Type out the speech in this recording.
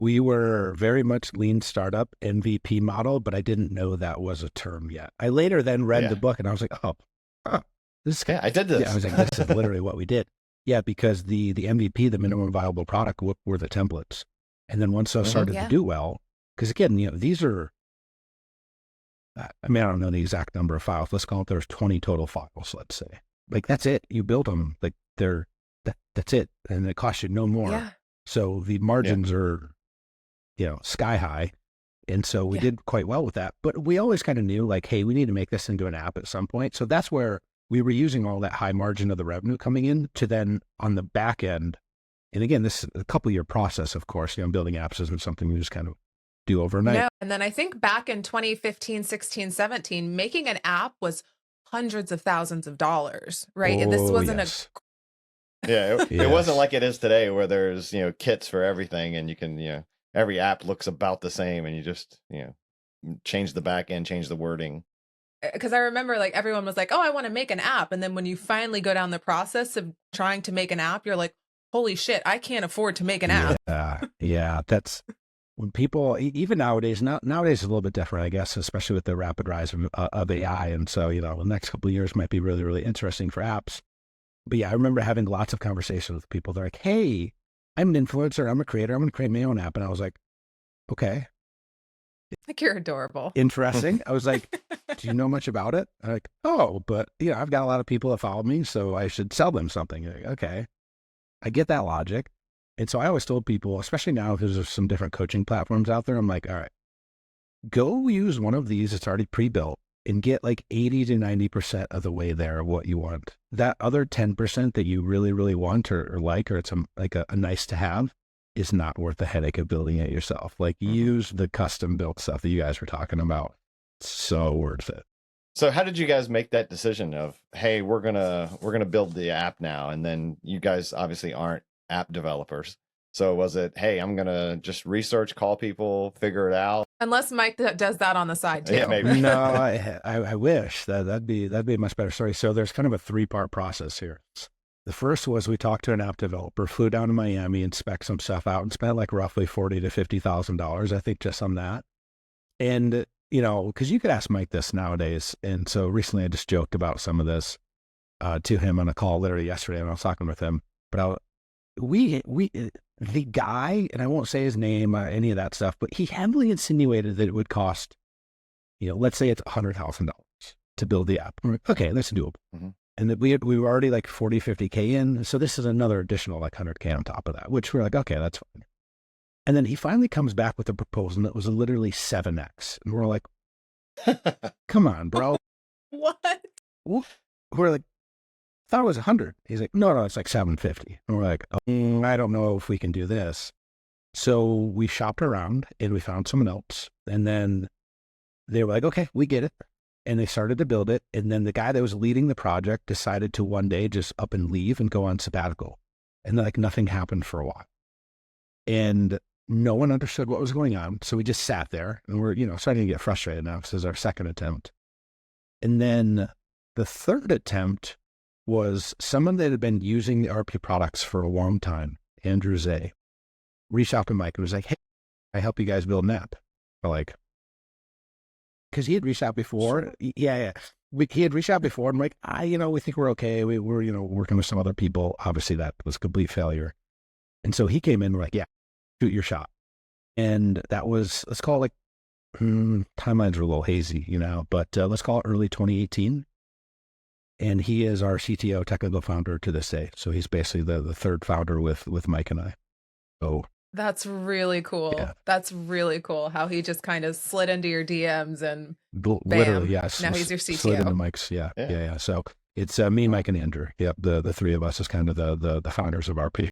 We were very much lean startup MVP model, but I didn't know that was a term yet. I later then read the book and I was like, oh, this is I did this. Yeah, I was like, this is literally what we did. Yeah, because the MVP, the minimum viable product, were the templates. And then once those started to do well, because again, these are, I mean, I don't know the exact number of files. Let's call it there's 20 total files, let's say. Like, that's it. You build them. Like, that's it. And it costs you no more. Yeah. So the margins are, sky high. And so we did quite well with that. But we always kind of knew, like, hey, we need to make this into an app at some point. So that's where we were using all that high margin of the revenue coming in to then on the back end. And again, this is a couple-year process, of course. Building apps isn't something we just kind of do overnight. No. And then I think back in 2015, 16, 17, making an app was hundreds of thousands of dollars, right? And this wasn't it wasn't like it is today where there's, kits for everything and you can, every app looks about the same and you just, change the back end, change the wording. Because I remember like everyone was like, oh, I want to make an app. And then when you finally go down the process of trying to make an app, you're like, holy shit, I can't afford to make an app. Yeah, that's when people, even nowadays, nowadays is a little bit different, I guess, especially with the rapid rise of AI. And so, the next couple of years might be really, really interesting for apps. But yeah, I remember having lots of conversations with people. They're like, hey, I'm an influencer. I'm a creator. I'm going to create my own app. And I was like, okay. Like, you're adorable. Interesting. I was like, do you know much about it? I'm like, oh, but I've got a lot of people that follow me, so I should sell them something. Like, okay. I get that logic. And so I always told people, especially now because there's some different coaching platforms out there, I'm like, all right, go use one of these that's already pre-built and get like 80 to 90% of the way there of what you want. That other 10% that you really, really want or like, or it's a nice to have, is not worth the headache of building it yourself. Like, use the custom built stuff that you guys were talking about. So worth it. So how did you guys make that decision of, hey, we're gonna build the app now? And then you guys obviously aren't app developers. So was it, hey, I'm gonna just research, call people, figure it out? Unless Mike does that on the side too. Yeah, maybe. No, I wish that'd be a much better story. So there's kind of a 3-part process here. The first was we talked to an app developer, flew down to Miami and spec'd some stuff out and spent like roughly $40,000 to $50,000, I think, just on that. And because you could ask Mike this nowadays. And so recently I just joked about some of this to him on a call literally yesterday when I was talking with him. But the guy, and I won't say his name, any of that stuff, but he heavily insinuated that it would cost, let's say it's $100,000 to build the app. We're like, okay, that's doable. Mm-hmm. And that we were already like 40, 50K in. So this is another additional like 100K on top of that, which we're like, okay, that's fine. And then he finally comes back with a proposal that was literally 7X. And we're like, come on, bro. What? We're like, I thought it was 100. He's like, no, it's like 750. And we're like, I don't know if we can do this. So we shopped around and we found someone else. And then they were like, okay, we get it. And they started to build it. And then the guy that was leading the project decided to one day just up and leave and go on sabbatical. And like nothing happened for a while. And no one understood what was going on. So we just sat there and we're, starting to get frustrated now because this is our second attempt. And then the third attempt was someone that had been using the RP products for a long time, Andrew Zay, reached out to Mike and was like, hey, I help you guys build an app. We're like, because he had reached out before. Sure. Yeah. He had reached out before and like, we think we're okay. We're, working with some other people. Obviously that was a complete failure. And so he came in, we're like, yeah, shoot your shot. And that was, let's call it like, timelines are a little hazy, but let's call it early 2018. And he is our CTO technical founder to this day. So he's basically the third founder with Mike and I. So that's really cool. Yeah. That's really cool how he just kind of slid into your DMs and literally, yes. Now he's your CTO. Slid into Mike's, yeah. So it's me, Mike, and Andrew. Yep, the three of us is kind of the founders of RP.